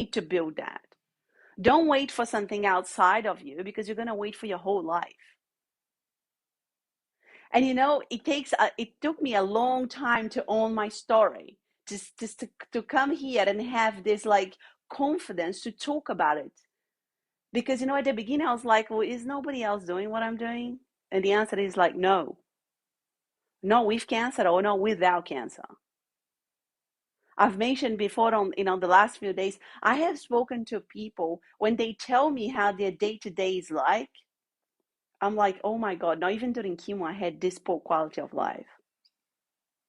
to build that. Don't wait for something outside of you, because you're going to wait for your whole life. And it took me a long time to own my story, just to come here and have this like confidence to talk about it. Because at the beginning I was like, well, is nobody else doing what I'm doing? And the answer is like, no. Not with cancer, or not without cancer. I've mentioned before on the last few days, I have spoken to people when they tell me how their day-to-day is like. I'm like, oh my God, not even during chemo I had this poor quality of life.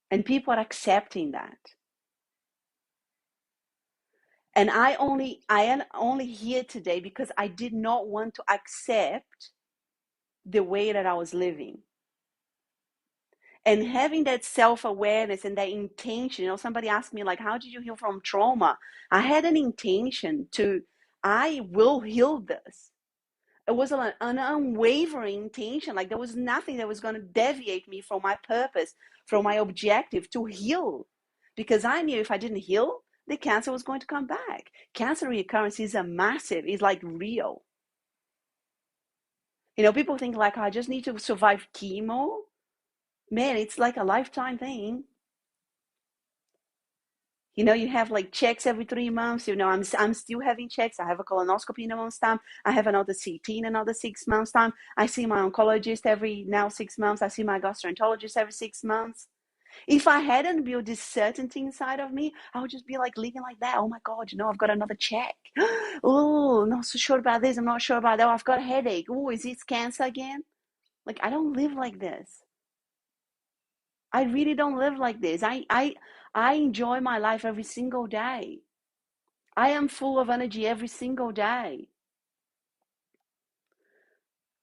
And people are accepting that. And I am only here today because I did not want to accept the way that I was living. And having that self-awareness and that intention, somebody asked me, like, how did you heal from trauma? I had an intention I will heal this. It was an unwavering intention. Like, there was nothing that was going to deviate me from my purpose, from my objective to heal. Because I knew if I didn't heal, the cancer was going to come back. Cancer recurrence is it's like real. People think like, I just need to survive chemo. Man, it's like a lifetime thing. You have like checks every 3 months. I'm still having checks. I have a colonoscopy in a month's time. I have another CT in another 6 months' time. I see my oncologist every 6 months. I see my gastroenterologist every 6 months. If I hadn't built this certainty inside of me, I would just be like living like that. Oh my God, I've got another check. Oh, not so sure about this. I'm not sure about that. Oh, I've got a headache. Oh, is this cancer again? Like, I don't live like this. I really don't live like this. I enjoy my life every single day. I am full of energy every single day.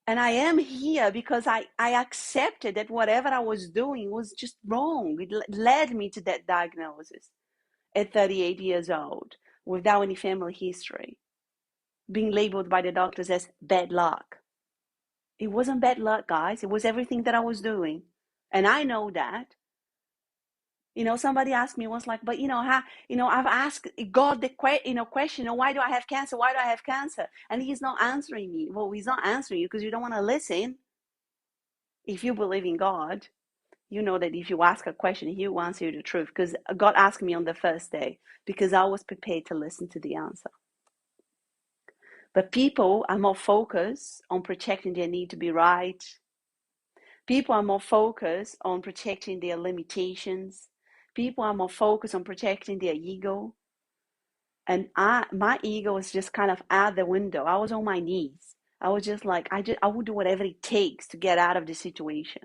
And I am here because I accepted that whatever I was doing was just wrong. It led me to that diagnosis at 38 years old without any family history, being labeled by the doctors as bad luck. It wasn't bad luck, guys. It was everything that I was doing. And I know that. Somebody asked me once, like, but how, I've asked God the question, why do I have cancer? Why do I have cancer? And he's not answering me. Well, he's not answering you because you don't want to listen. If you believe in God, you know that if you ask a question, he will answer you the truth. Because God asked me on the first day, because I was prepared to listen to the answer. But people are more focused on protecting their need to be right. People are more focused on protecting their limitations. People are more focused on protecting their ego. And my ego was just kind of out the window. I was on my knees. I was just like, I would do whatever it takes to get out of the situation.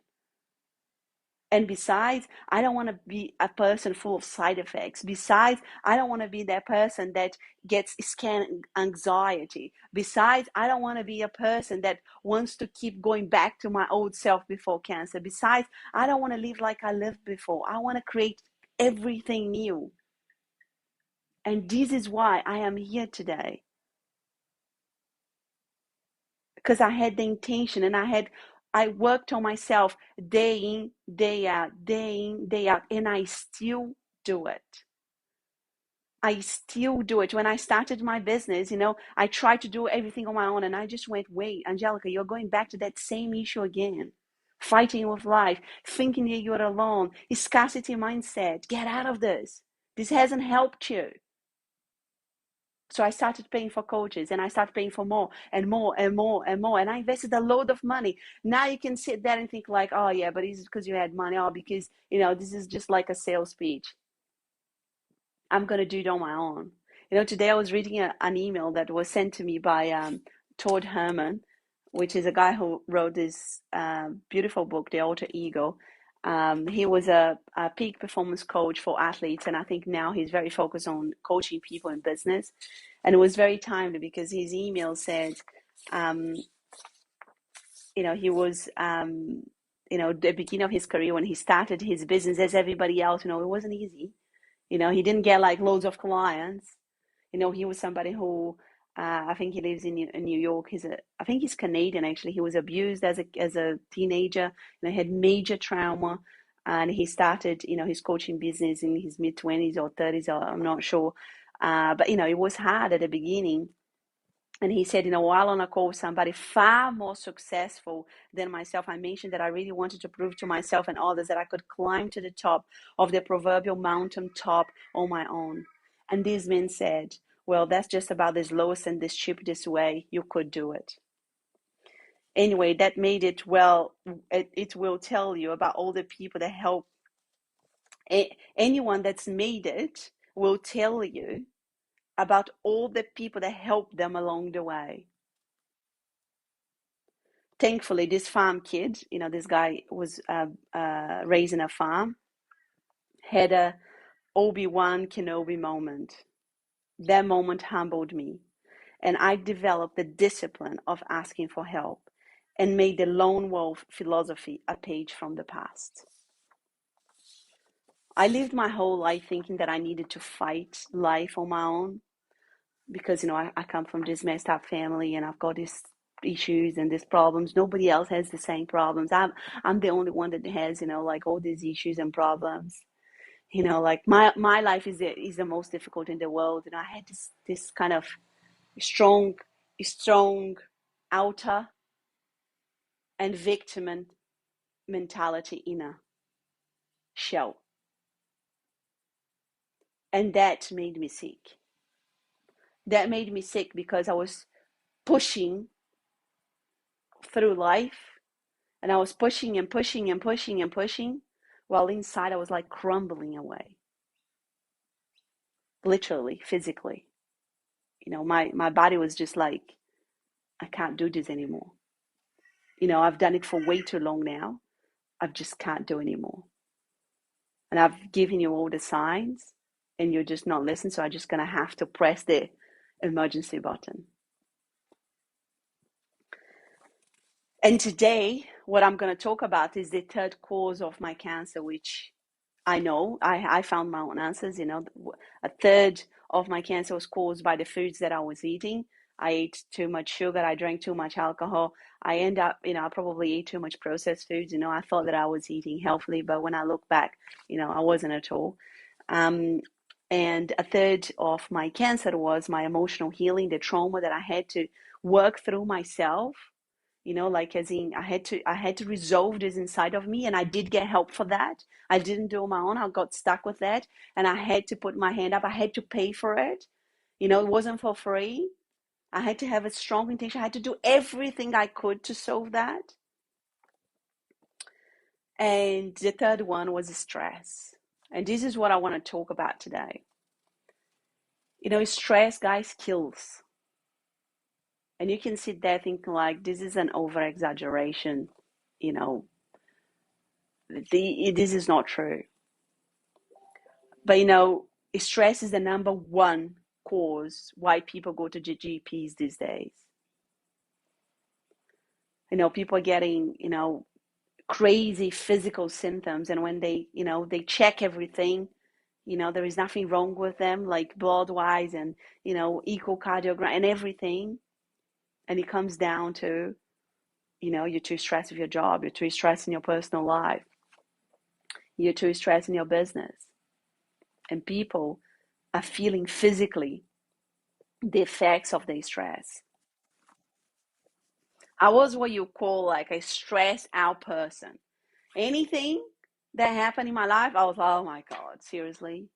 And besides, I don't want to be a person full of side effects. Besides, I don't want to be that person that gets scan anxiety. Besides, I don't want to be a person that wants to keep going back to my old self before cancer. Besides, I don't want to live like I lived before. I want to create everything new. And this is why I am here today. Because I had the intention, and I worked on myself day in, day out, and I still do it. I still do it. When I started my business, I tried to do everything on my own, and I just went, wait, Angelica, you're going back to that same issue again. Fighting with life, thinking that you're alone, scarcity mindset. Get out of this. This hasn't helped you. So I started paying for coaches, and I started paying for more and more and more and more. And I invested a load of money. Now you can sit there and think like, oh yeah, but it's because you had money, or because, this is just like a sales speech. I'm going to do it on my own. Today I was reading an email that was sent to me by 𝗕𝗢𝗢𝗢𝗓, which is a guy who wrote this beautiful book, The Alter Ego. He was a peak performance coach for athletes, and I think now he's very focused on coaching people in business. And it was very timely because his email said, he was, the beginning of his career when he started his business as everybody else, it wasn't easy. He didn't get like loads of clients. He was somebody who, I think he lives in New York. I think he's Canadian actually. He was abused as a teenager. Had major trauma, and he started, his coaching business in his mid-20s or 30s. I'm not sure. But, it was hard at the beginning. And he said, while on a call with somebody far more successful than myself, I mentioned that I really wanted to prove to myself and others that I could climb to the top of the proverbial mountain top on my own. And this man said, well, that's just about the lowest and the cheapest way you could do it. Anyway, that made it, well, it will tell you about all the people that help. Anyone that's made it will tell you about all the people that helped them along the way. Thankfully, this farm kid, this guy was raised in a farm, had a Obi-Wan Kenobi moment. That moment humbled me, and I developed the discipline of asking for help and made the lone wolf philosophy a page from the past. I lived my whole life thinking that I needed to fight life on my own because, I come from this messed up family and I've got these issues and these problems. Nobody else has the same problems. I'm the only one that has, like all these issues and problems. Like my life is the most difficult in the world. I had this kind of strong outer and victim mentality inner shell. And that made me sick. That made me sick because I was pushing through life, and I was pushing and pushing and pushing and pushing, while inside I was like crumbling away. Literally, physically. My body was just like, I can't do this anymore. I've done it for way too long now. I just can't do anymore. And I've given you all the signs and you're just not listening, so I'm just going to have to press the emergency button. And today, what I'm going to talk about is the third cause of my cancer, which I know I found my own answers. A third of my cancer was caused by the foods that I was eating. I ate too much sugar. I drank too much alcohol. I end up, I probably ate too much processed foods. I thought that I was eating healthily, but when I look back, I wasn't at all. And a third of my cancer was my emotional healing, the trauma that I had to work through myself. Like as in I had to resolve this inside of me, and I did get help for that. I didn't do it on my own. I got stuck with that, and I had to put my hand up. I had to pay for it. It wasn't for free. I had to have a strong intention. I had to do everything I could to solve that. And the third one was stress. And this is what I want to talk about today. Stress, guys, kills. And you can sit there thinking like, this is an over-exaggeration, this is not true. But stress is the number one cause why people go to GPs these days. People are getting, crazy physical symptoms, and when they check everything, there is nothing wrong with them, like blood wise and echocardiogram and everything, and it comes down to you're too stressed with your job, you're too stressed in your personal life, you're too stressed in your business, and people are feeling physically the effects of their stress. I was what you call like a stressed out person. Anything that happened in my life, I was like, oh my God, seriously?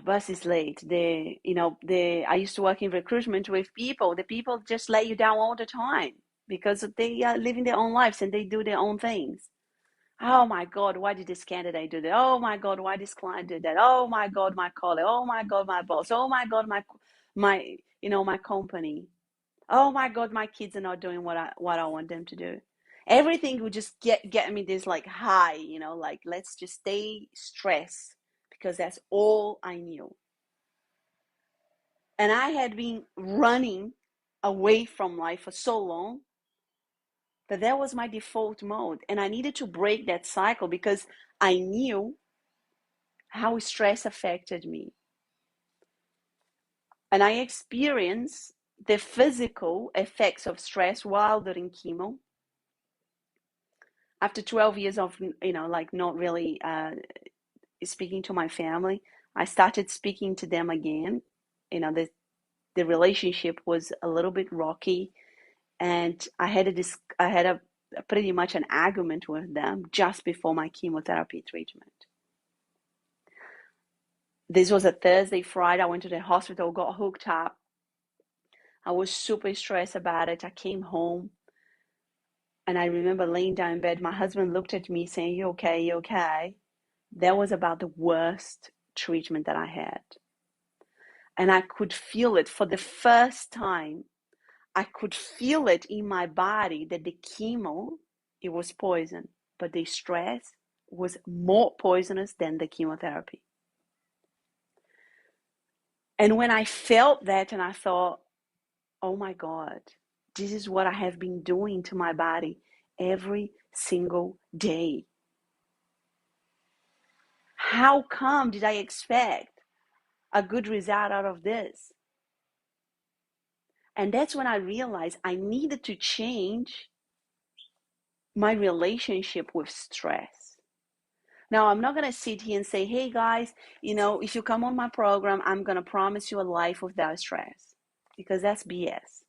Bus is late. I used to work in recruitment with people. The people just let you down all the time because they are living their own lives and they do their own things. Oh my God, why did this candidate do that? Oh my God, why this client did that? Oh my God, my colleague. Oh my God, my boss. Oh my God, my company. Oh my God, my kids are not doing what I want them to do. Everything would just get me this like high, like let's just stay stressed because that's all I knew. And I had been running away from life for so long that was my default mode. And I needed to break that cycle because I knew how stress affected me. And I experienced the physical effects of stress while doing chemo. After 12 years of, like not really speaking to my family, I started speaking to them again. The relationship was a little bit rocky, and I had a pretty much an argument with them just before my chemotherapy treatment. This was a Thursday. Friday, I went to the hospital, got hooked up. I was super stressed about it. I came home, and I remember laying down in bed. My husband looked at me saying, "You okay? You okay?" That was about the worst treatment that I had. And I could feel it for the first time. I could feel it in my body that the chemo, it was poison, but the stress was more poisonous than the chemotherapy. And when I felt that, and I thought, oh my God, this is what I have been doing to my body every single day. How come did I expect a good result out of this? And that's when I realized I needed to change my relationship with stress. Now, I'm not going to sit here and say, hey guys, if you come on my program, I'm going to promise you a life without stress, because that's BS.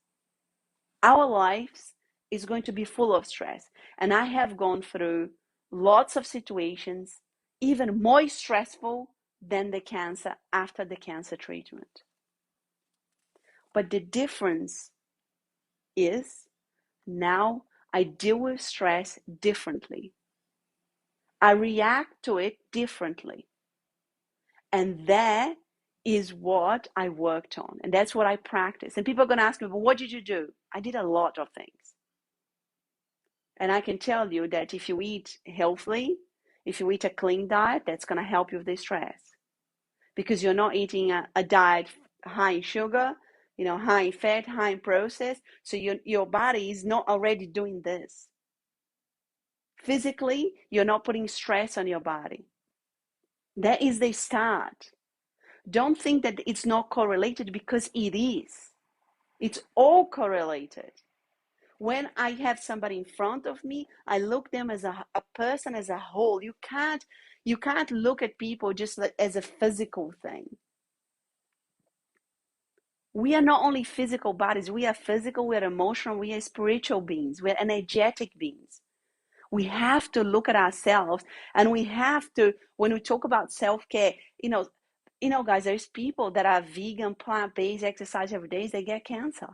Our lives is going to be full of stress. And I have gone through lots of situations, even more stressful than the cancer after the cancer treatment. But the difference is now I deal with stress differently. I react to it differently. And that is what I worked on. And that's what I practice. And people are going to ask me, well, what did you do? I did a lot of things. And I can tell you that if you eat healthily, if you eat a clean diet, that's going to help you with the stress. Because you're not eating a diet high in sugar, high in fat, high in processed. So your body is not already doing this. Physically, you're not putting stress on your body. That is the start. Don't think that it's not correlated, because it is. It's all correlated. When I have somebody in front of me, I look them as a person as a whole. You can't look at people just as a physical thing. We are not only physical bodies, we are physical, we are emotional, we are spiritual beings, we are energetic beings. We have to look at ourselves, and we have to, when we talk about self-care, guys, there's people that are vegan, plant-based, exercise every day, they get cancer.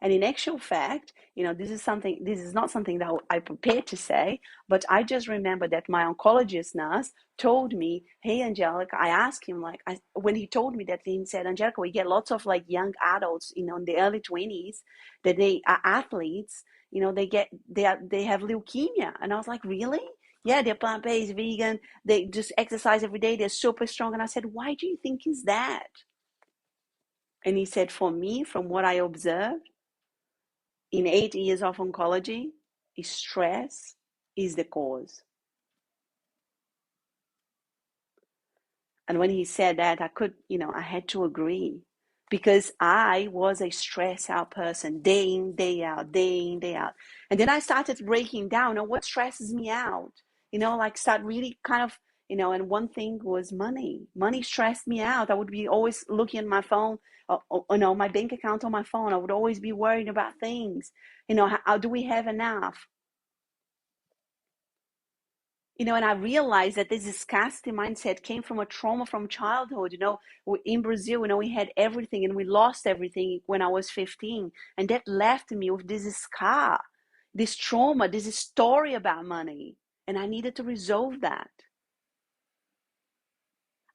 And in actual fact, this is not something that I prepared to say, but I just remember that my oncologist nurse told me, hey, Angelica, I asked him, when he told me that, he said, Angelica, we get lots of young adults, in the early 20s, that they are athletes, they have leukemia. And I was like, really? Yeah, they're plant-based, vegan, they just exercise every day, they're super strong. And I said, why do you think is that? And he said, for me, from what I observed, in 8 years of oncology, stress is the cause. And when he said that, I had to agree, because I was a stress out person, day in, day out, day in, day out. And then I started breaking down what stresses me out, start really kind of, and one thing was money. Money stressed me out. I would be always looking at my phone, my bank account on my phone. I would always be worried about things. How do we have enough? And I realized that this scarcity mindset came from a trauma from childhood. In Brazil, we had everything and we lost everything when I was 15. And that left me with this scar, this trauma, this story about money. And I needed to resolve that.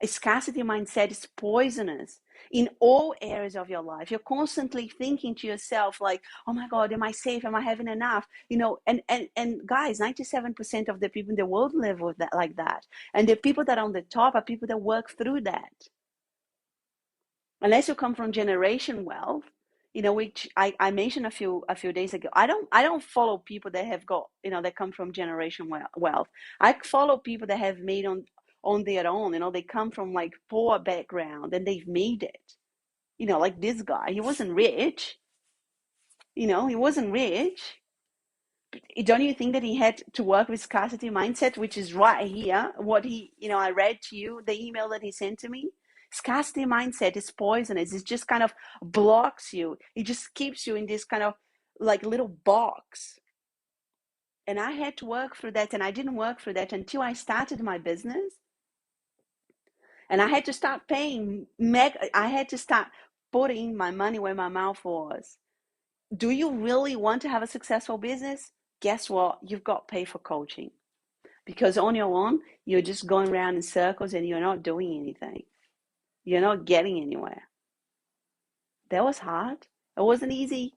A scarcity mindset is poisonous in all areas of your life. You're constantly thinking to yourself like, oh my God, am I safe? Am I having enough? And guys, 97% of the people in the world live with that, like that. And the people that are on the top are people that work through that. Unless you come from generation wealth, which I mentioned a few days ago. I don't follow people that have got, that come from generation wealth. I follow people that have made on their own. They come from poor background and they've made it. Like this guy, he wasn't rich. He wasn't rich, Don't you think that he had to work with scarcity mindset, which is right here, what he, I read to you, the email that he sent to me? Scarcity mindset is poisonous. It just kind of blocks you. It just keeps you in this kind of like little box. And I had to work through that, and I didn't work through that until I started my business. And I had to start I had to start putting my money where my mouth was. Do you really want to have a successful business? Guess what? You've got to pay for coaching. Because on your own, you're just going around in circles and you're not doing anything. You're not getting anywhere. That was hard. It wasn't easy.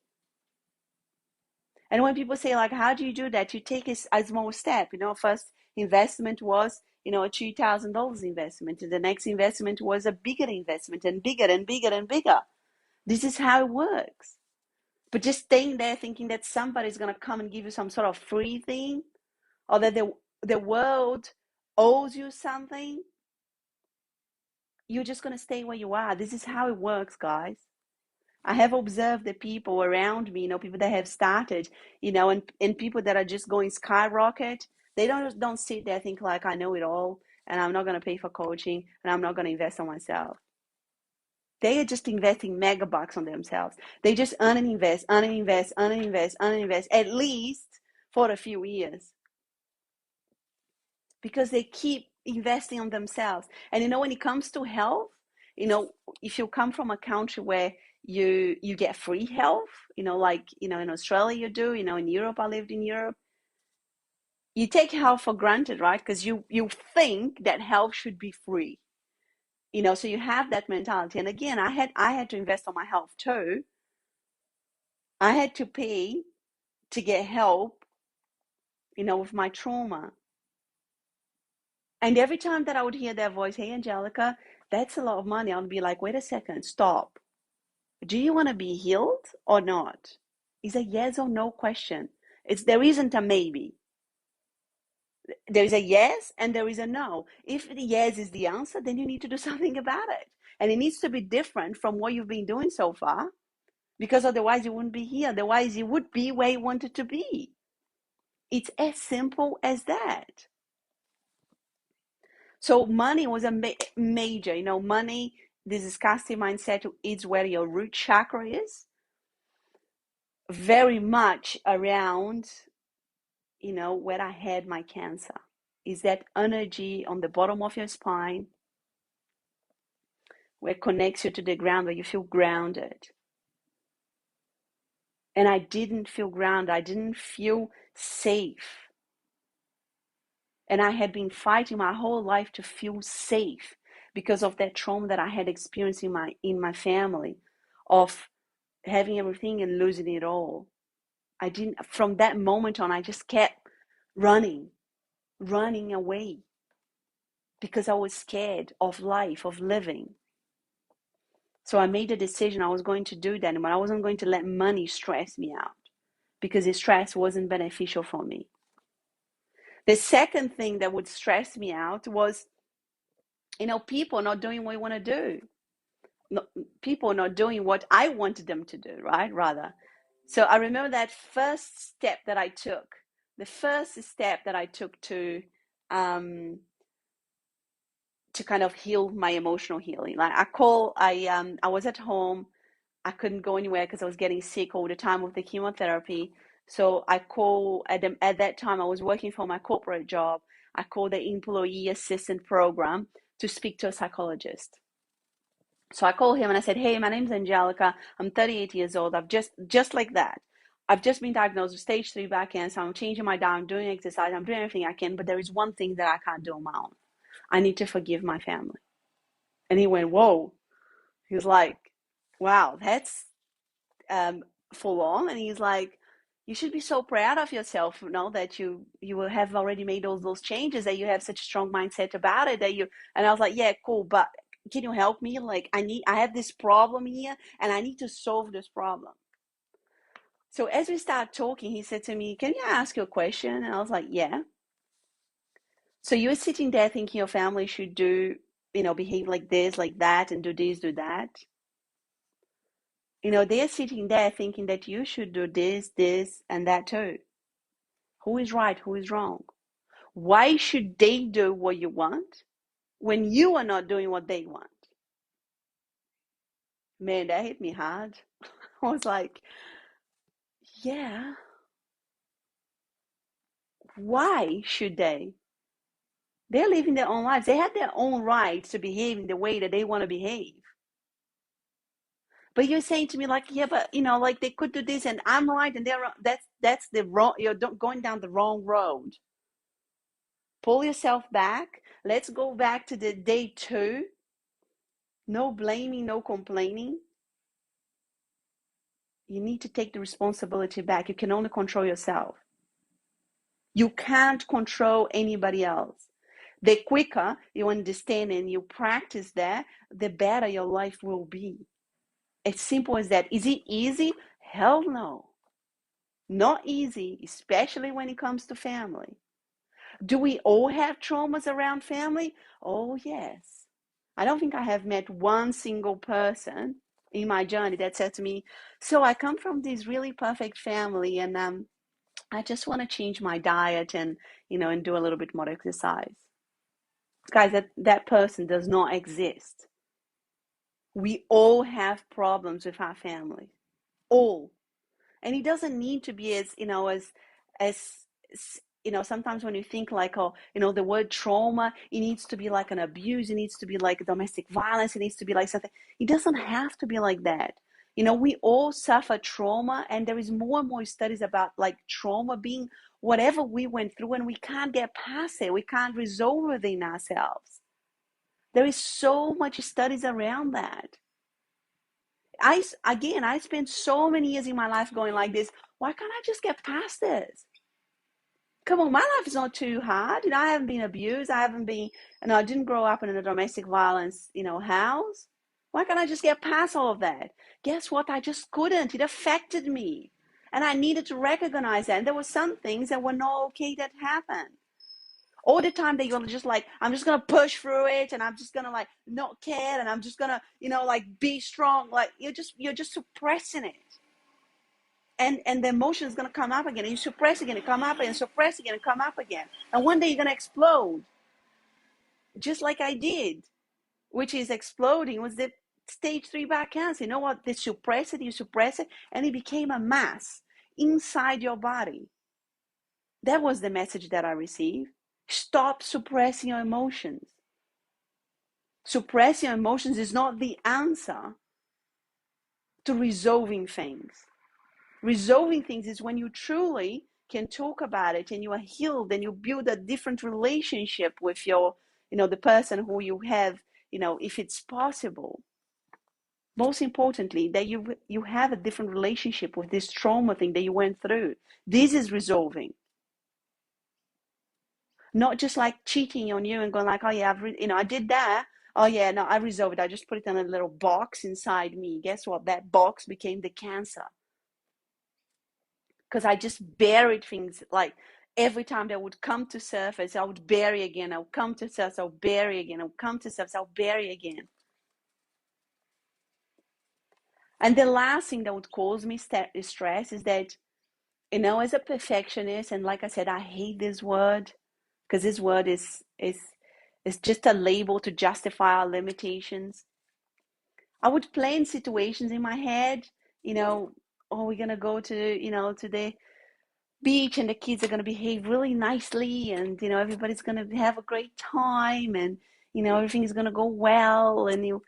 And when people say, like, how do you do that? You take a small step. First investment was, a $2,000 investment. And the next investment was a bigger investment, and bigger and bigger and bigger. This is how it works. But just staying there thinking that somebody's going to come and give you some sort of free thing, or that the world owes you something, you're just going to stay where you are. This is how it works, guys. I have observed the people around me, people that have started, and people that are just going skyrocket. They don't sit there think like, I know it all, and I'm not going to pay for coaching, and I'm not going to invest on myself. They are just investing mega bucks on themselves. They just earn and invest, at least for a few years. Because they keep investing on themselves. And when it comes to health, if you come from a country where you get free health, like in Australia you do, in Europe, I lived in Europe, you take health for granted, right? Because you think that health should be free, so you have that mentality. And again, I had to invest on my health too. I had to pay to get help, with my trauma. And every time that I would hear their voice, hey, Angelica, that's a lot of money, I would be like, wait a second, stop. Do you want to be healed or not? It's a yes or no question. There isn't a maybe. There is a yes and there is a no. If the yes is the answer, then you need to do something about it. And it needs to be different from what you've been doing so far, because otherwise you wouldn't be here. Otherwise you would be where you wanted to be. It's as simple as that. So money was a major, money, this scarcity mindset is where your root chakra is. Very much around, where I had my cancer. Is that energy on the bottom of your spine, where it connects you to the ground, where you feel grounded. And I didn't feel grounded. I didn't feel safe. And I had been fighting my whole life to feel safe because of that trauma that I had experienced in my family, of having everything and losing it all. From that moment on, I just kept running away, because I was scared of life, of living. So I made a decision I was going to do that, but I wasn't going to let money stress me out, because the stress wasn't beneficial for me. The second thing that would stress me out was, people not doing what you want to do. People not doing what I wanted them to do, right? Rather. So I remember that first step that I took, to kind of heal my emotional healing. Like I was at home. I couldn't go anywhere because I was getting sick all the time with the chemotherapy. So I called, at that time I was working for my corporate job. I called the employee assistant program to speak to a psychologist. So I called him and I said, hey, my name's Angelica. I'm 38 years old. I've just like that. I've just been diagnosed with stage 3 back cancer. I'm changing my diet. I'm doing exercise. I'm doing everything I can. But there is one thing that I can't do on my own. I need to forgive my family. And he went, whoa. He was like, wow, that's full on. And he's like, you should be so proud of yourself, that you will have already made all those changes, that you have such a strong mindset about it, and I was like, yeah, cool, but can you help me? Like, I have this problem here and I need to solve this problem. So as we start talking, he said to me, can I ask you a question? And I was like, yeah. So you're sitting there thinking your family should do, behave like this, like that, and do this, do that. They're sitting there thinking that you should do this, and that too. Who is right? Who is wrong? Why should they do what you want when you are not doing what they want? Man, that hit me hard. I was like, yeah, why should they? They're living their own lives. They have their own rights to behave in the way that they want to behave. But you're saying to me like, yeah, but like they could do this and I'm right and they're wrong. That's the wrong. You're going down the wrong road. Pull yourself back. Let's go back to the day 2. No blaming, no complaining. You need to take the responsibility back. You can only control yourself. You can't control anybody else. The quicker you understand and you practice that, the better your life will be. As simple as that. Is it easy? Hell no. Not easy, especially when it comes to family. Do we all have traumas around family? Oh, yes. I don't think I have met one single person in my journey that said to me, so I come from this really perfect family and I just want to change my diet and, and do a little bit more exercise. Guys, that person does not exist. We all have problems with our family. All. And it doesn't need to be as sometimes when you think like, oh, the word trauma, it needs to be like an abuse, it needs to be like domestic violence, it needs to be like something. It doesn't have to be like that. We all suffer trauma, and there is more and more studies about like trauma being whatever we went through, and we can't get past it. We can't resolve it in ourselves. There is so much studies around that. I spent so many years in my life going like this. Why can't I just get past this? Come on, my life is not too hard. I haven't been abused. I haven't been, I didn't grow up in a domestic violence, house. Why can't I just get past all of that? Guess what? I just couldn't. It affected me. And I needed to recognize that. And there were some things that were not okay that happened. All the time that you're just like, I'm just going to push through it and I'm just going to like not care and I'm just going to, like be strong. Like you're just suppressing it. And the emotion is going to come up again and you suppress again and come up again, suppress again and come up again. And one day you're going to explode. Just like I did, which is exploding was the stage 3 bowel cancer. You know what? You suppress it and it became a mass inside your body. That was the message that I received. Stop suppressing your emotions. Suppressing your emotions is not the answer to resolving things. Resolving things is when you truly can talk about it and you are healed and you build a different relationship with your, the person who you have, if it's possible. Most importantly, that you have a different relationship with this trauma thing that you went through. This is resolving. Not just like cheating on you and going like, oh yeah, I did that. Oh yeah, no, I resolved it. I just put it in a little box inside me. Guess what? That box became the cancer. Because I just buried things. Like every time that would come to surface, I would bury again. I would come to surface, I would bury again. I would come to surface, I would bury again. And the last thing that would cause me stress is that, as a perfectionist, and like I said, I hate this word because this word is just a label to justify our limitations. I would plan situations in my head, oh, we're gonna go to, to the beach and the kids are gonna behave really nicely and everybody's gonna have a great time and everything is gonna go well and you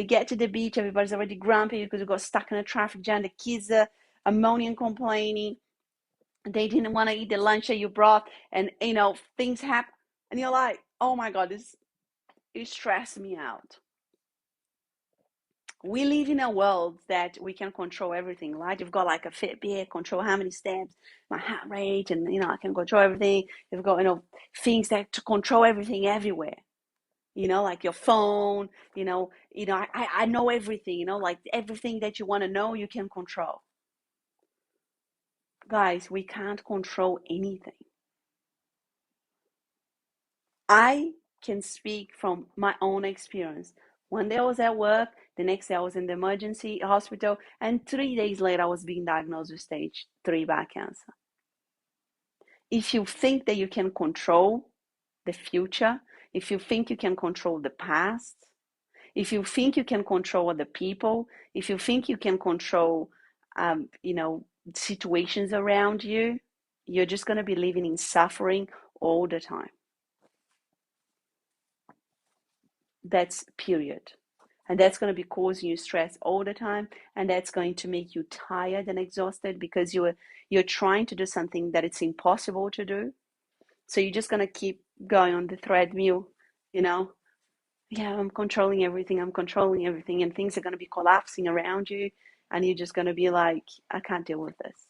get to the beach, everybody's already grumpy because we got stuck in a traffic jam, the kids are moaning and complaining, they didn't want to eat the lunch that you brought and things happen and you're like, oh my god, it stressed me out. We live in a world that we can control everything, right? You've got like a Fitbit, control how many steps, my heart rate, and I can control everything. You've got things that to control everything everywhere. Like your phone. I know everything. Like everything that you want to know, you can control. Guys, we can't control anything. I can speak from my own experience. One day I was at work, the next day I was in the emergency hospital, and 3 days later I was being diagnosed with stage 3 bowel cancer. If you think that you can control the future, if you think you can control the past, if you think you can control other people, if you think you can control, situations around you, you're just going to be living in suffering all the time. That's period. And that's going to be causing you stress all the time, and that's going to make you tired and exhausted because you're trying to do something that it's impossible to do. So you're just going to keep going on the treadmill, you know. Yeah, I'm controlling everything, and things are going to be collapsing around you, and you're just going to be like, I can't deal with this.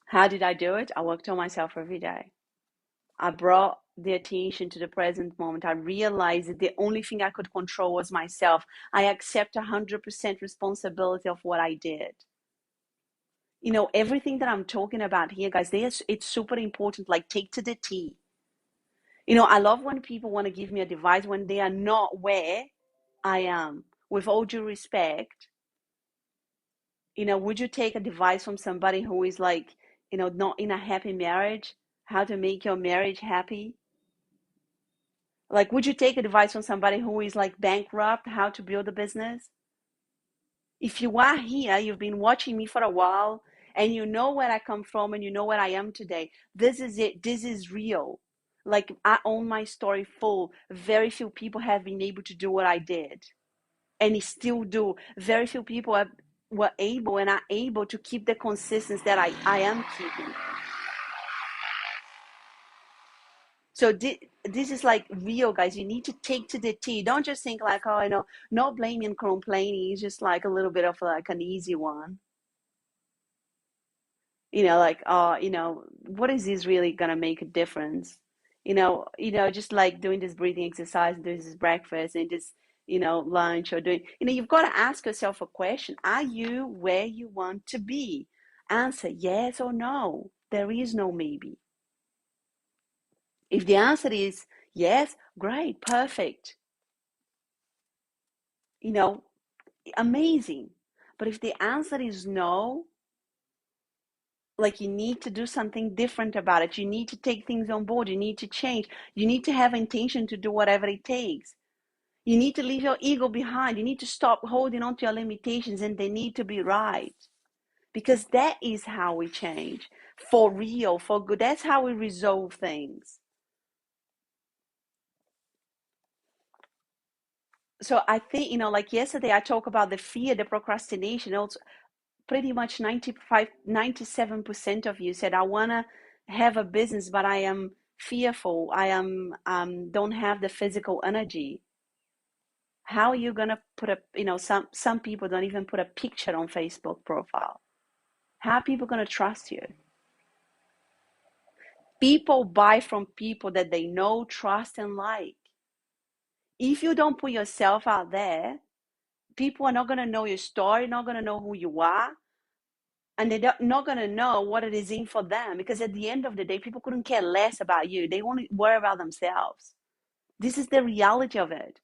How did I do it? I worked on myself every day. I brought the attention to the present moment. I realized that the only thing I could control was myself. I accept 100% responsibility of what I did. Everything that I'm talking about here, guys, it's super important. Like, take to the T. I love when people want to give me advice when they are not where I am. With all due respect, would you take advice from somebody who is like, not in a happy marriage? How to make your marriage happy? Like, would you take advice from somebody who is like bankrupt, how to build a business? If you are here, you've been watching me for a while, and you know where I come from and you know where I am today. This is it. This is real. Like, I own my story full. Very few people have been able to do what I did, and still do. Very few people were able and are able to keep the consistency that I am keeping. So this is like real, guys. You need to take to the T. Don't just think like, oh, no blaming and complaining is just like a little bit of like an easy one. Like, oh, what is this really gonna make a difference? Just like doing this breathing exercise, doing this breakfast and this, lunch, or doing, you've got to ask yourself a question. Are you where you want to be? Answer yes or no. There is no maybe. If the answer is yes, great, perfect, amazing. But if the answer is no, like, you need to do something different about it. You need to take things on board. You need to change. You need to have intention to do whatever it takes. You need to leave your ego behind. You need to stop holding on to your limitations, and they need to be right. Because that is how we change. For real, for good. That's how we resolve things. So I think, like yesterday, I talked about the fear, the procrastination. Also, pretty much 97% of you said, I want to have a business, but I am fearful. I am don't have the physical energy. How are you going to put some people don't even put a picture on Facebook profile. How are people going to trust you? People buy from people that they know, trust, and like. If you don't put yourself out there, people are not going to know your story, not going to know who you are, and they're not going to know what it is in for them, because at the end of the day, people couldn't care less about you. They want to worry about themselves. This is the reality of it.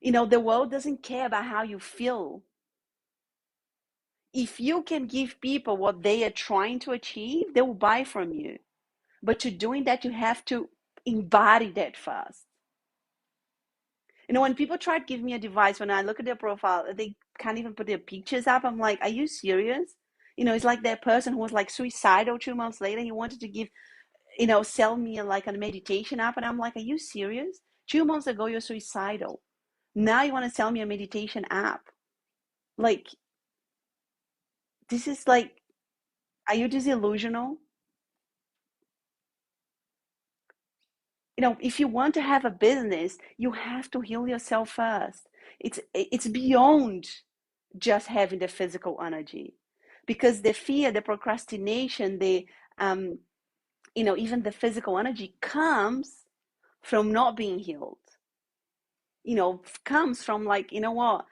The world doesn't care about how you feel. If you can give people what they are trying to achieve, they will buy from you. But to doing that, you have to embody that first. When people try to give me a device, when I look at their profile, they can't even put their pictures up. I'm like, are you serious? It's like that person who was like suicidal 2 months later. He wanted to give, sell me like a meditation app. And I'm like, are you serious? 2 months ago, you're suicidal. Now you want to sell me a meditation app. Like, this is like, are you disillusional? If you want to have a business, you have to heal yourself first. It's beyond just having the physical energy, because the fear, the procrastination, the even the physical energy comes from not being healed. Comes from like, what?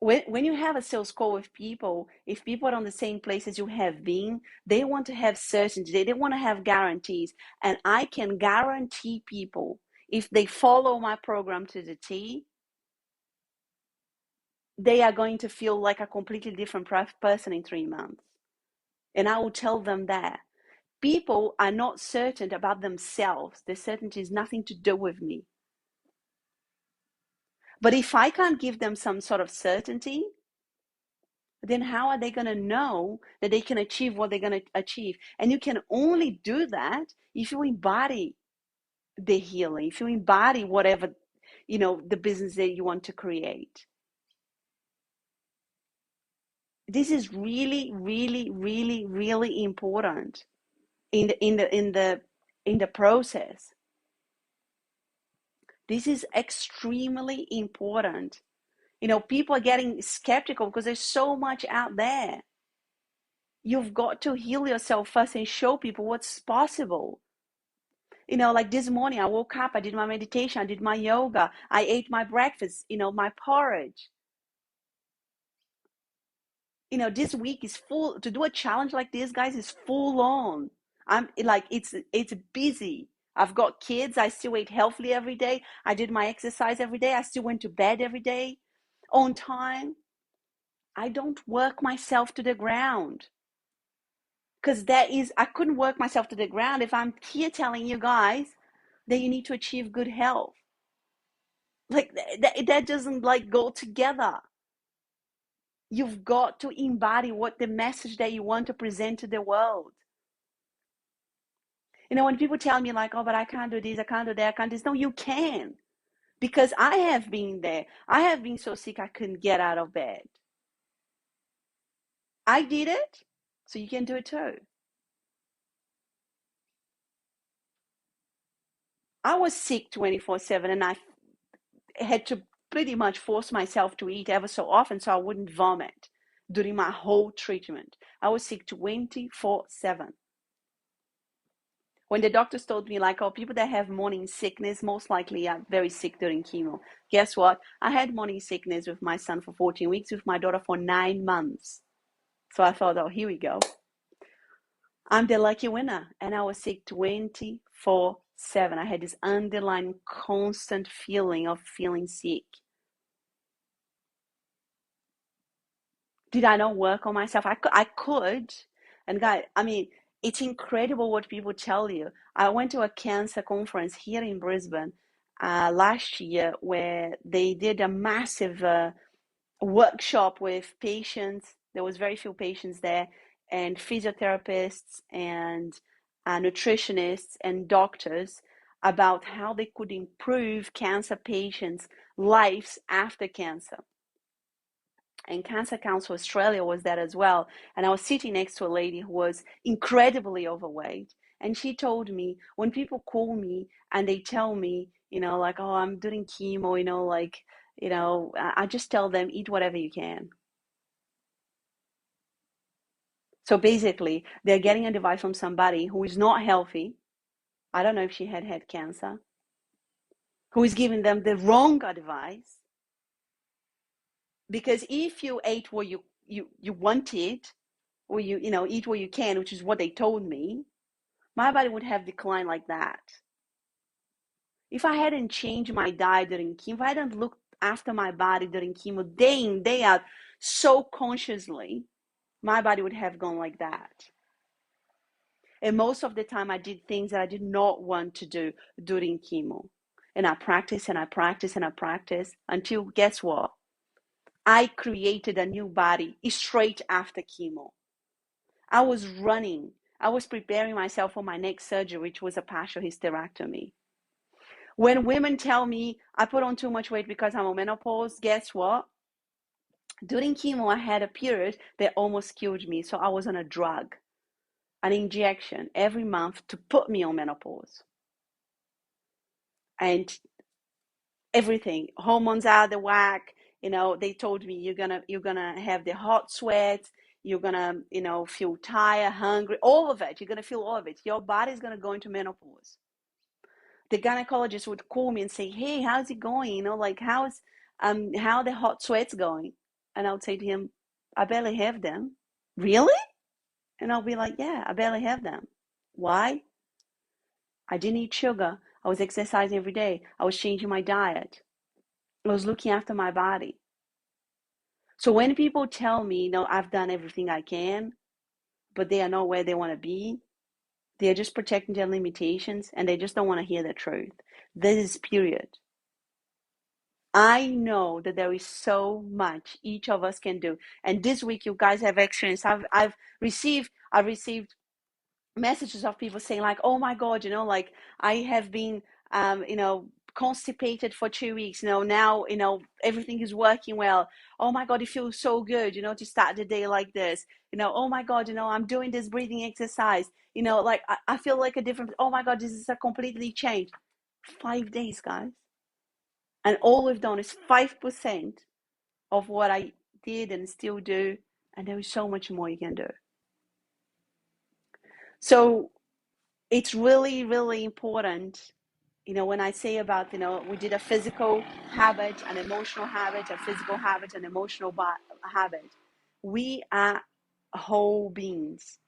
When you have a sales call with people, if people are on the same place as you have been, they want to have certainty. They want to have guarantees. And I can guarantee people, if they follow my program to the T, they are going to feel like a completely different person in 3 months. And I will tell them that. People are not certain about themselves. Their certainty is nothing to do with me. But if I can't give them some sort of certainty, then how are they going to know that they can achieve what they're going to achieve? And you can only do that if you embody the healing, if you embody whatever, the business that you want to create. This is really, really, really, really important in the process. This is extremely important. People are getting skeptical because there's so much out there. You've got to heal yourself first and show people what's possible. Like this morning, I woke up, I did my meditation, I did my yoga, I ate my breakfast, my porridge. This week is full. To do a challenge like this, guys, is full on. I'm like, it's busy. I've got kids. I still eat healthily every day. I did my exercise every day. I still went to bed every day on time. I don't work myself to the ground. Because I couldn't work myself to the ground if I'm here telling you guys that you need to achieve good health. Like that doesn't go together. You've got to embody what the message that you want to present to the world. When people tell me oh, but I can't do this, I can't do that, I can't do this. No, you can. Because I have been there. I have been so sick I couldn't get out of bed. I did it, so you can do it too. I was sick 24/7 and I had to pretty much force myself to eat ever so often so I wouldn't vomit during my whole treatment. I was sick 24/7. When the doctors told me oh, people that have morning sickness most likely are very sick during chemo. Guess what? I had morning sickness with my son for 14 weeks, with my daughter for 9 months. So I thought, oh, here we go. I'm the lucky winner. And I was sick 24/7. I had this underlying constant feeling of feeling sick. Did I not work on myself? I could. And guys, it's incredible what people tell you. I went to a cancer conference here in Brisbane last year where they did a massive workshop with patients. There was very few patients there, and physiotherapists and nutritionists and doctors about how they could improve cancer patients' lives after cancer. And Cancer Council Australia was there as well. And I was sitting next to a lady who was incredibly overweight. And she told me, when people call me and they tell me, oh, I'm doing chemo, I just tell them, eat whatever you can. So basically, they're getting advice from somebody who is not healthy. I don't know if she had cancer, who is giving them the wrong advice. Because if you ate what you wanted, or eat what you can, which is what they told me, my body would have declined like that. If I hadn't changed my diet during chemo, if I hadn't looked after my body during chemo day in, day out, so consciously, my body would have gone like that. And most of the time I did things that I did not want to do during chemo. And I practiced and I practiced and I practiced until, guess what? I created a new body straight after chemo. I was running. I was preparing myself for my next surgery, which was a partial hysterectomy. When women tell me I put on too much weight because I'm on menopause, guess what? During chemo, I had a period that almost killed me. So I was on a drug, an injection every month to put me on menopause. And everything, hormones out of the whack. They told me you're gonna have the hot sweats, you're gonna, feel tired, hungry, all of it. You're gonna feel all of it. Your body's gonna go into menopause. The gynecologist would call me and say, "Hey, how's it going? How's how the hot sweats going?" And I would say to him, "I barely have them." Really? And I'll be like, "Yeah, I barely have them." Why? I didn't eat sugar. I was exercising every day. I was changing my diet. I was looking after my body. So when people tell me, I've done everything I can, but they are not where they want to be, they're just protecting their limitations and they just don't want to hear the truth. This is period. I know that there is so much each of us can do. And this week, you guys have experienced. I've received messages of people saying like, oh my God, like I have been, constipated for 2 weeks. Now, everything is working well. Oh my God, it feels so good, to start the day like this. Oh my God, I'm doing this breathing exercise. Like I feel like a different, oh my God, this is a completely changed. 5 days, guys. And all we've done is 5% of what I did and still do. And there is so much more you can do. So it's really, really important, when I say about, we did a physical habit, an emotional habit, a physical habit, an emotional habit. We are whole beings.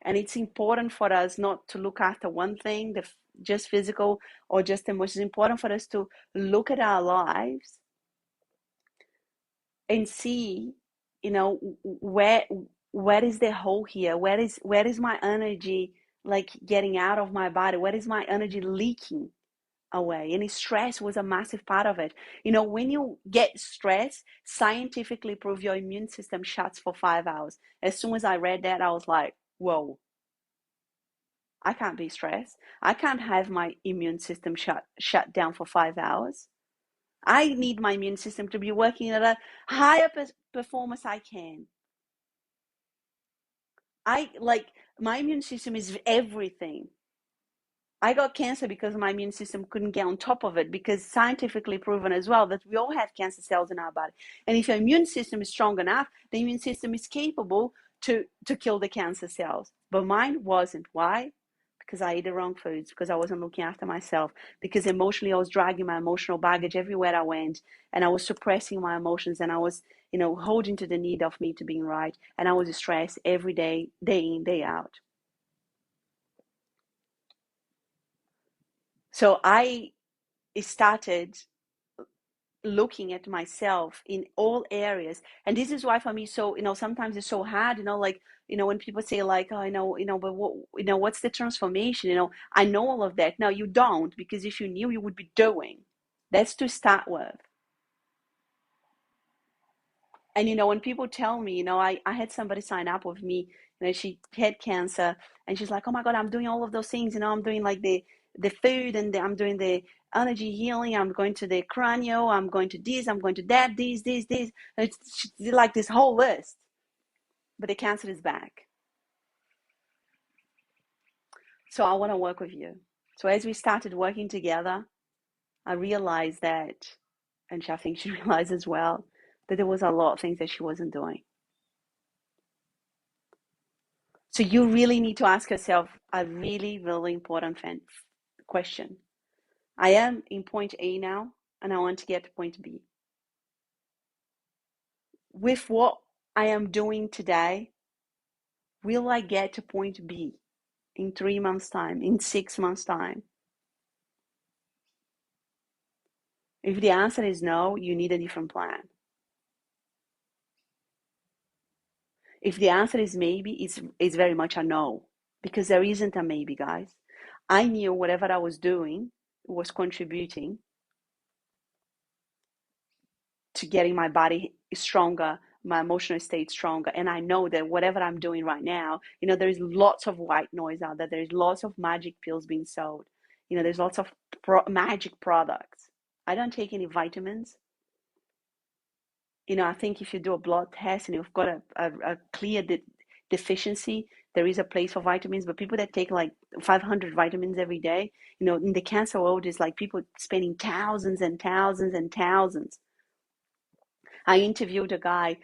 And it's important for us not to look after one thing, just physical or just emotional. It's important for us to look at our lives and see, where is the hole here? Where is my energy like getting out of my body? Where is my energy leaking away? And stress was a massive part of it. When you get stressed, scientifically prove your immune system shuts for 5 hours. As soon as I read that, I was like, whoa, I can't be stressed. I can't have my immune system shut down for 5 hours. I need my immune system to be working at a higher performance I can. My immune system is everything. I got cancer because my immune system couldn't get on top of it, because scientifically proven as well that we all have cancer cells in our body. And if your immune system is strong enough, the immune system is capable to kill the cancer cells. But mine wasn't. Why? Because I ate the wrong foods, because I wasn't looking after myself, because emotionally I was dragging my emotional baggage everywhere I went, and I was suppressing my emotions, and I was, holding to the need of me to being right, and I was stressed every day, day in, day out. So I started looking at myself in all areas, and this is why for me, so sometimes it's so hard, like when people say like, oh, but what, what's the transformation? I know all of that. No, you don't, because if you knew, you would be doing. That's to start with. And when people tell me, I had somebody sign up with me, she had cancer, and she's like, oh my God, I'm doing all of those things, I'm doing like the food, and I'm doing the energy healing, I'm going to the cranial, I'm going to this, I'm going to that, this. And it's like this whole list, but the cancer is back. So I want to work with you. So as we started working together, I realized that, and I think she realized as well, that there was a lot of things that she wasn't doing. So you really need to ask yourself a really, really important question. I am in point A now, and I want to get to point B. With what I am doing today, will I get to point B in 3 months' time, in 6 months' time? If the answer is no, you need a different plan. If the answer is maybe, it's very much a no, because there isn't a maybe, guys. I knew whatever I was doing was contributing to getting my body stronger, my emotional state stronger. And I know that whatever I'm doing right now, there's lots of white noise out there. There's lots of magic pills being sold. There's lots of magic products. I don't take any vitamins. I think if you do a blood test and you've got a clear deficiency, there is a place for vitamins. But people that take like 500 vitamins every day, in the cancer world, is like people spending thousands and thousands and thousands. I interviewed a guy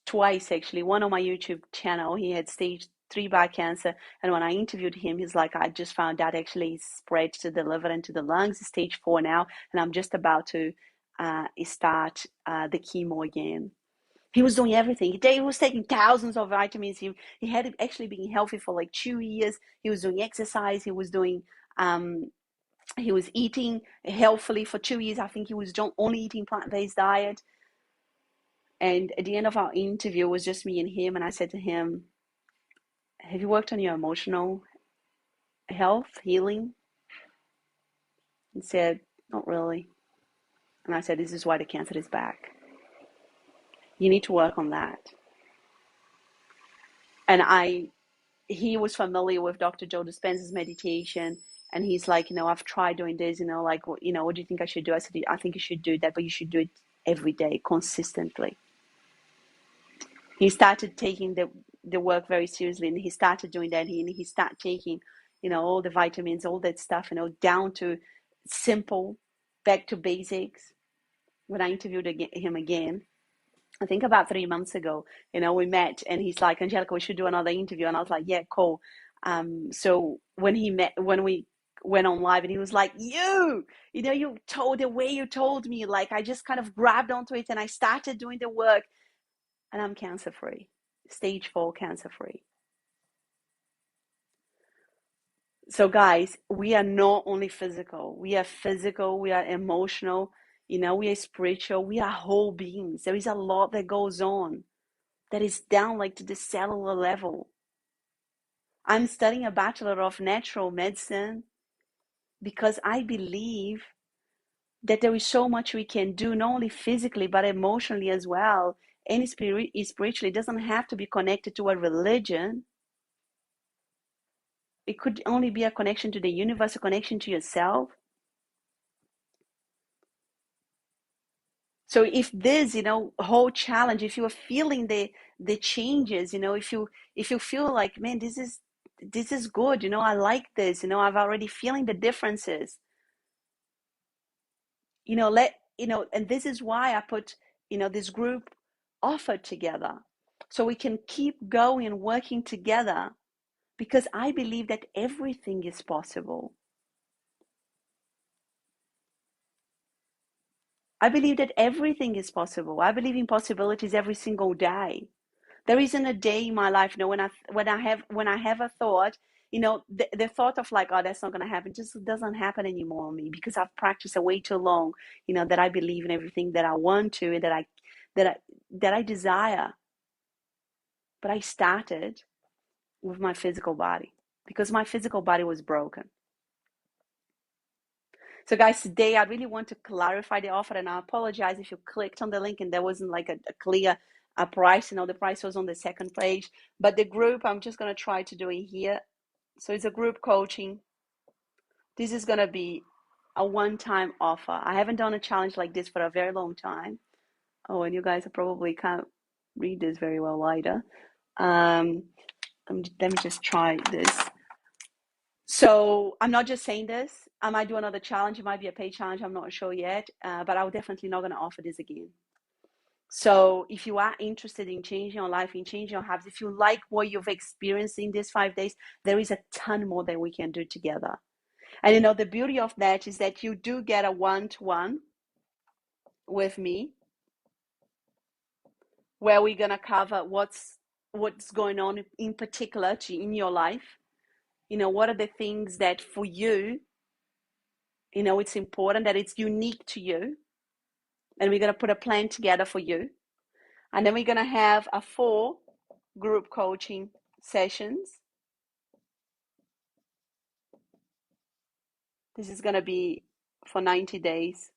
twice, actually, one on my YouTube channel. He had stage 3 bowel cancer, and when I interviewed him, he's like, I just found out actually spread to the liver and to the lungs, stage 4 now, and I'm just about to start the chemo again. He was doing everything. He was taking thousands of vitamins. He had actually been healthy for like 2 years. He was doing exercise. He was doing He was eating healthily for 2 years. I think he was only eating plant-based diet. And at the end of our interview, it was just me and him. And I said to him, have you worked on your emotional health, healing? He said, not really. And I said, this is why the cancer is back. You need to work on that. And he was familiar with Dr. Joe Dispenza's meditation. And he's like, I've tried doing this, like, what do you think I should do? I said, I think you should do that, but you should do it every day, consistently. He started taking the work very seriously, and he started doing that. He started taking, all the vitamins, all that stuff, down to simple, back to basics. When I interviewed him again, I think about 3 months ago, we met, and he's like, Angelica, we should do another interview. And I was like, yeah, cool. So when we went on live, and he was like, you told the way you told me, like, I just kind of grabbed onto it and I started doing the work, and I'm cancer-free, stage 4 cancer-free. So guys, we are not only physical, we are emotional, we are spiritual, we are whole beings. There is a lot that goes on that is down like to the cellular level. I'm studying a Bachelor of Natural Medicine because I believe that there is so much we can do, not only physically, but emotionally as well. And spiritually, it doesn't have to be connected to a religion. It could only be a connection to the universe, a connection to yourself. So if this, whole challenge, if you are feeling the changes, if you feel like, man, this is good, I like this, I've already feeling the differences, and this is why I put, this group offer together, so we can keep going and working together, because I believe that everything is possible. I believe that everything is possible. I believe in possibilities every single day. There isn't a day in my life, when I have a thought, the thought of like, oh, that's not going to happen, just doesn't happen anymore on me, because I've practiced it way too long, that I believe in everything that I want to, and that I desire. But I started with my physical body, because my physical body was broken. So guys, today I really want to clarify the offer, and I apologize if you clicked on the link and there wasn't like a clear price. The price was on the second page, but the group, I'm just going to try to do it here. So it's a group coaching. This is going to be a one-time offer. I haven't done a challenge like this for a very long time. Oh, and you guys probably can't read this very well either. Let me just try this. So I'm not just saying this. I might do another challenge. It might be a paid challenge. I'm not sure yet, but I'm definitely not going to offer this again. So if you are interested in changing your life, in changing your habits, if you like what you've experienced in these 5 days, there is a ton more that we can do together. And the beauty of that is that you do get a one-to-one with me, where we're going to cover what's going on in particular in your life. What are the things that for you, it's important, that it's unique to you. And we're going to put a plan together for you. And then we're going to have 4 group coaching sessions. This is going to be for 90 days,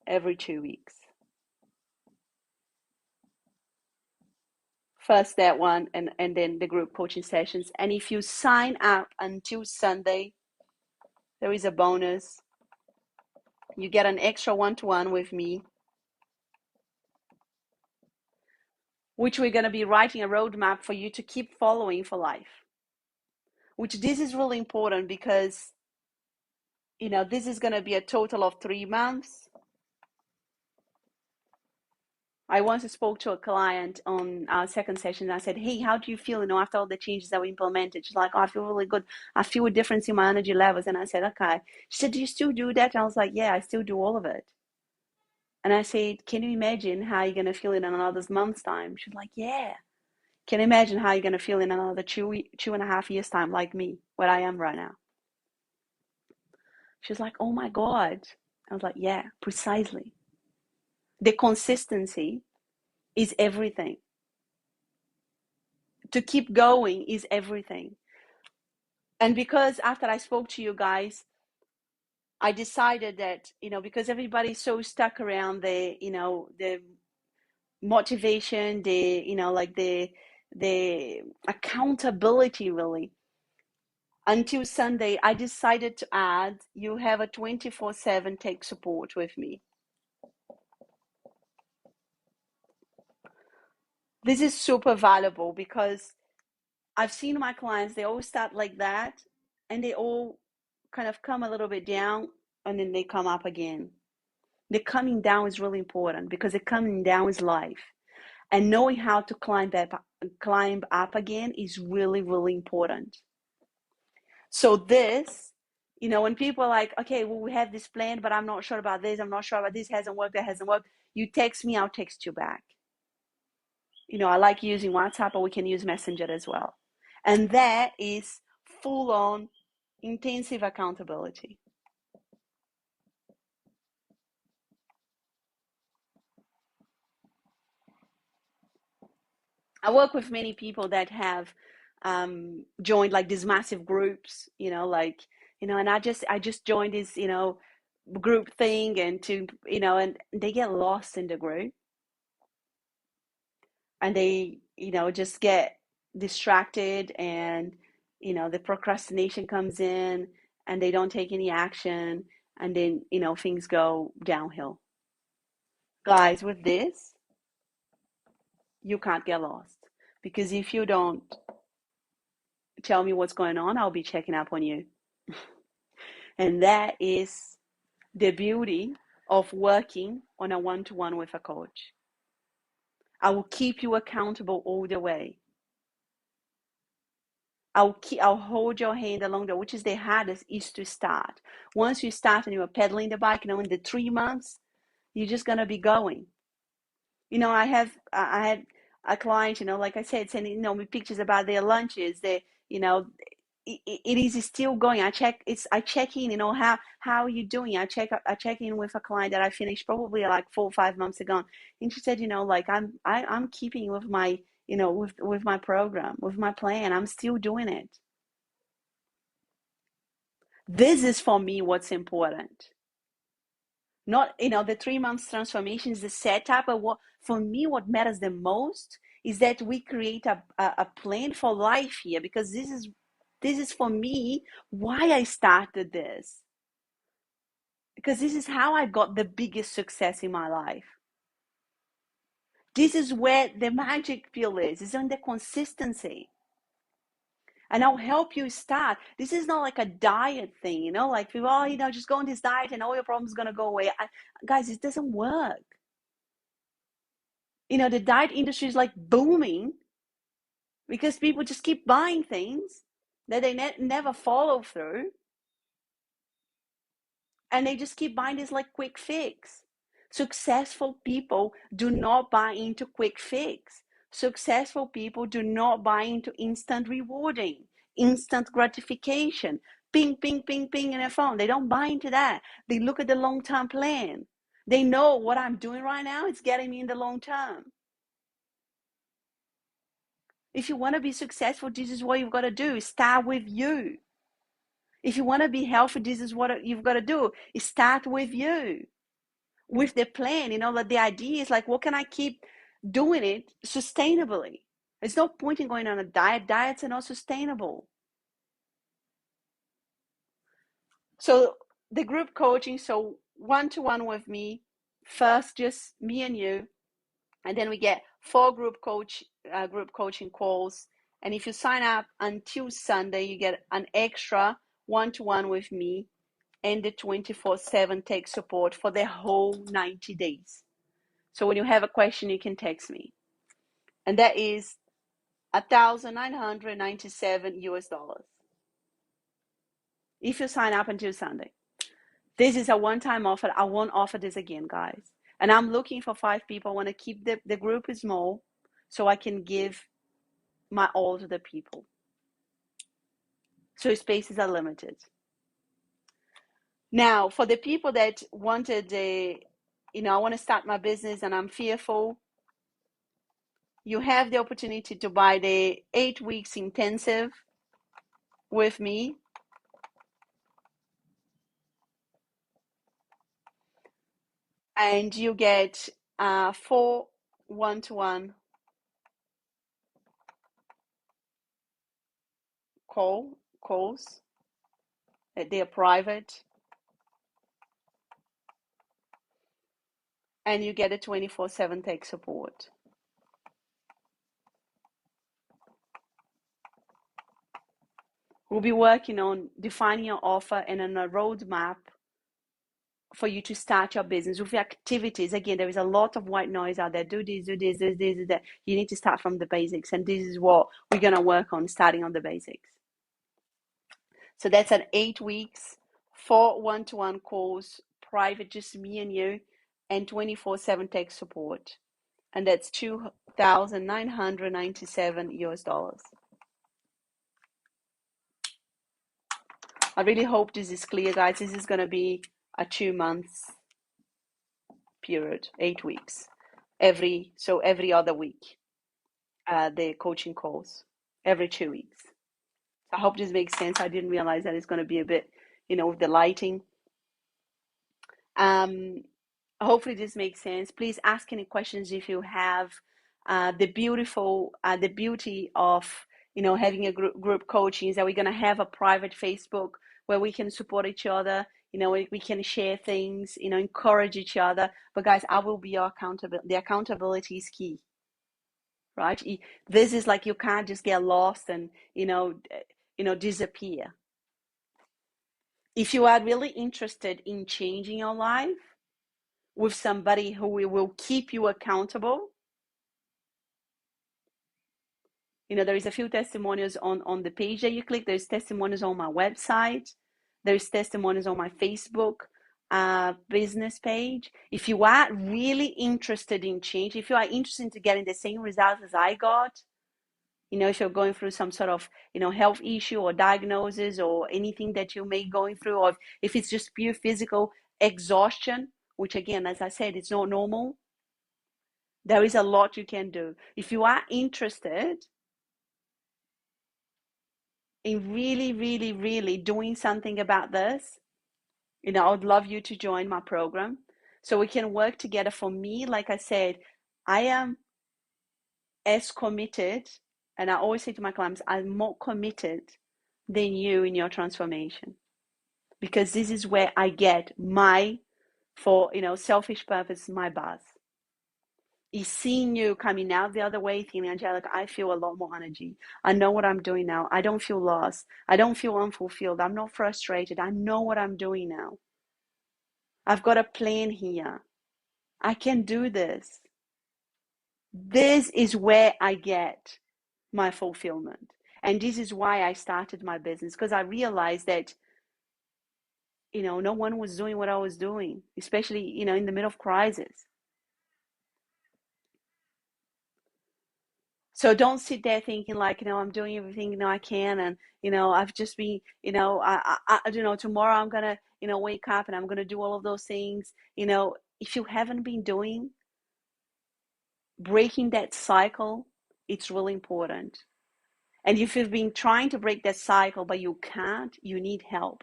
every 2 weeks. First that one, and then the group coaching sessions. And if you sign up until Sunday, there is a bonus. You get an extra one-to-one with me, which we're going to be writing a roadmap for you to keep following for life. Which this is really important, because this is going to be a total of 3 months. I once spoke to a client on our second session, and I said, hey, how do you feel, after all the changes that we implemented? She's like, oh, I feel really good. I feel a difference in my energy levels. And I said, okay. She said, do you still do that? And I was like, yeah, I still do all of it. And I said, can you imagine how you're going to feel in another month's time? She's like, yeah. Can you imagine how you're going to feel in another 2.5 years time, like me, where I am right now? She was like, oh my God. I was like, yeah, precisely. The consistency is everything. To keep going is everything. And because after I spoke to you guys, I decided that, because everybody's so stuck around the motivation, the accountability, really. Until Sunday, I decided to add, you have a 24/7 tech support with me. This is super valuable because I've seen my clients, they all start like that and they all kind of come a little bit down and then they come up again. The coming down is really important because the coming down is life. And knowing how to climb up again is really, really important. So this, when people are like, okay, well, we have this plan, but I'm not sure about this. I'm not sure about this. Hasn't worked. That hasn't worked. You text me, I'll text you back. I like using WhatsApp, or we can use Messenger as well. And that is full on intensive accountability. I work with many people that have joined like these massive groups, and I just joined this, group thing, and they get lost in the group, and they, just get distracted, and, the procrastination comes in, and they don't take any action, and then, things go downhill. Guys, with this, you can't get lost, because if you don't tell me what's going on, I'll be checking up on you. And that is the beauty of working on a one-to-one with a coach. I will keep you accountable all the way. I'll hold your hand along the, which is the hardest, is to start. Once you start and you're pedaling the bike, in the 3 months, you're just gonna be going. I had a client, like I said, sending me pictures about their lunches. It is still going. I check in, how are you doing? I check in with a client that I finished probably like 4 or 5 months ago, and she said, like I'm keeping with my, with my program, with my plan. I'm still doing it. This is for me what's important. Not, the 3 months transformation is the setup, but for me, what matters the most is that we create a plan for life here, because this is for me why I started this, because this is how I got the biggest success in my life. This is where the magic pill is on the consistency. And I'll help you start. This is not like a diet thing, like people, just go on this diet and all your problems are going to go away. Guys, it doesn't work. The diet industry is like booming because people just keep buying things that they never follow through. And they just keep buying this like quick fix. Successful people do not buy into quick fix. Successful people do not buy into instant rewarding, instant gratification, ping, ping, ping, ping in their phone. They don't buy into that. They look at the long-term plan. They know what I'm doing right now, it's getting me in the long term. If you want to be successful, this is what you've got to do. Start with you. If you want to be healthy, this is what you've got to do. Start with you. With the plan, like the idea is like, what can I keep doing it sustainably? It's no point in going on a diet. Diets are not sustainable. So the group coaching, so one-to-one with me, first just me and you, and then we get 4 group coaching calls. And if you sign up until Sunday, you get an extra one-to-one with me and the 24/7 tech support for the whole 90 days. So when you have a question, you can text me. And that is $1,997 if you sign up until Sunday. This is a one-time offer. I won't offer this again, guys. And I'm looking for 5 people. I want to keep the group small so I can give my all to the people. So spaces are limited. Now, for the people that wanted I want to start my business and I'm fearful, you have the opportunity to buy the 8 weeks intensive with me. And you get 4 one-to-one calls. They are private. And you get a 24/7 tech support. We'll be working on defining your offer and on a roadmap for you to start your business with activities. Again, there is a lot of white noise out there. Do this, do this, do this, do that. You need to start from the basics. And this is what we're going to work on, starting on the basics. So that's at 8 weeks, 4 one-to-one calls, private, just me and you, and 24/7 tech support. And that's $2,997. I really hope this is clear, guys. This is going to be a 2 months period, 8 weeks, every other week, the coaching calls every 2 weeks. I hope this makes sense. I didn't realize that it's going to be a bit, with the lighting. Hopefully this makes sense. Please ask any questions if you have. The beauty of having a group coaching is that we're going to have a private Facebook where we can support each other. We can share things, encourage each other. But guys, I will be your accountability. The accountability is key, right? This is like, you can't just get lost and disappear. If you are really interested in changing your life with somebody who will keep you accountable, there is a few testimonials on the page that you click. There's testimonials on my website. There's testimonials on my Facebook business page. If you are really interested in change, if you are interested in getting the same results as I got, if you're going through some sort of, health issue or diagnosis or anything that you may be going through, or if it's just pure physical exhaustion, which again, as I said, it's not normal, there is a lot you can do. If you are interested in really, really, really doing something about this, I would love you to join my program so we can work together. For me, like I said, I am as committed, and I always say to my clients, I'm more committed than you in your transformation, because this is where I get selfish purpose, my buzz is seeing you coming out the other way, thinking, Angelica, I feel a lot more energy. I know what I'm doing now. I don't feel lost. I don't feel unfulfilled. I'm not frustrated. I know what I'm doing now. I've got a plan here. I can do this. This is where I get my fulfillment. And this is why I started my business, because I realized that, no one was doing what I was doing, especially, in the middle of crisis. So don't sit there thinking like, I'm doing everything, I can. And, I've just been, tomorrow I'm going to, wake up and I'm going to do all of those things. If you haven't been breaking that cycle, it's really important. And if you've been trying to break that cycle, but you can't, you need help.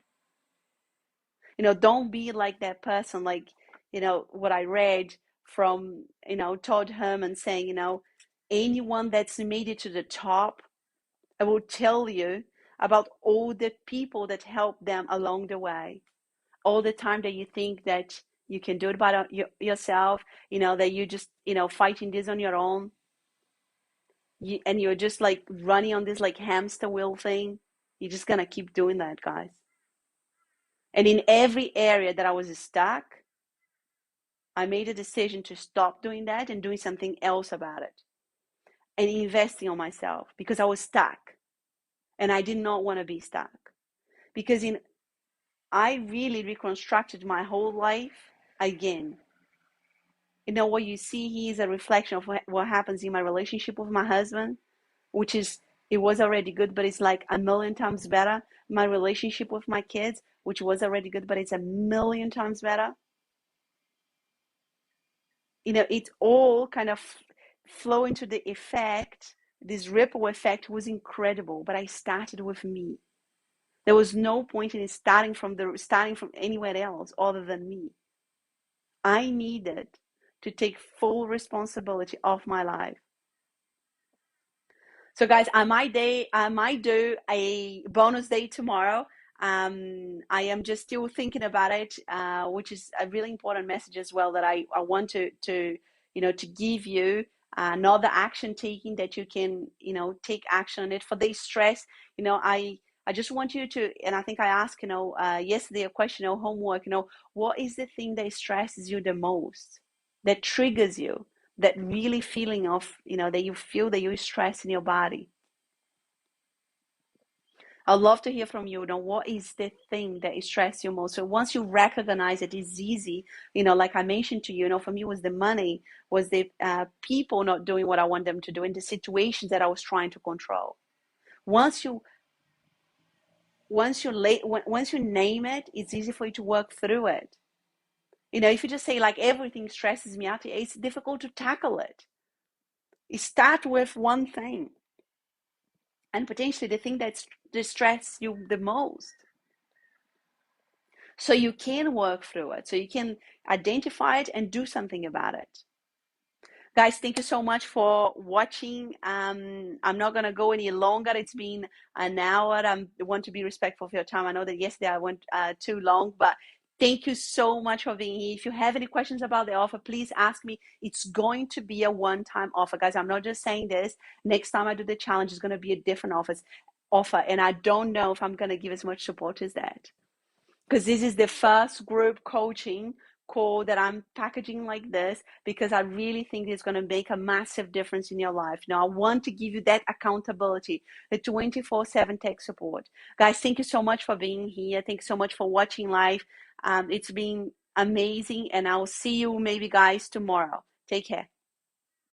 Don't be like that person, like, what I read from, Todd Herman saying, anyone that's made it to the top, I will tell you about all the people that helped them along the way. All the time that you think that you can do it by yourself, that you just, fighting this on your own. And you're just like running on this like hamster wheel thing. You're just going to keep doing that, guys. And in every area that I was stuck, I made a decision to stop doing that and doing something else about it. And investing on myself, because I was stuck. And I did not want to be stuck. Because I really reconstructed my whole life again. What you see here is a reflection of what happens in my relationship with my husband, which is, it was already good, but it's like a million times better. My relationship with my kids, which was already good, but it's a million times better. It all kind of flow into the effect. This ripple effect was incredible, but I started with me. There was no point in starting from anywhere else other than me. I needed to take full responsibility of my life. So guys, I might do a bonus day tomorrow. I am just still thinking about it, which is a really important message as well that I want to give you. Another action taking that you can take action on it for the stress. I just want you to, and I think I asked yesterday a question, homework. What is the thing that stresses you the most, that triggers you? That really feeling of, that you feel that you're stressed in your body. I'd love to hear from you. What is the thing that stresses you most? So once you recognize it, it's easy. Like I mentioned to you, for me was the money, was the people not doing what I want them to do, and the situations that I was trying to control. Once you name it, it's easy for you to work through it. If you just say like everything stresses me out, it's difficult to tackle it. You start with one thing, and potentially the thing that distresses you the most, so you can work through it, so you can identify it and do something about it. Guys, thank you so much for watching. I'm not going to go any longer. It's been an hour. I want to be respectful of your time. I know that yesterday I went too long, but thank you so much for being here. If you have any questions about the offer, please ask me. It's going to be a one-time offer, guys. I'm not just saying this. Next time I do the challenge, it's going to be a different offer. And I don't know if I'm going to give as much support as that, because this is the first group coaching call that I'm packaging like this, because I really think it's going to make a massive difference in your life. I want to give you that accountability, the 24/7 tech support. Guys, thank you so much for being here. Thanks so much for watching live. It's been amazing, and I'll see you maybe guys tomorrow. Take care.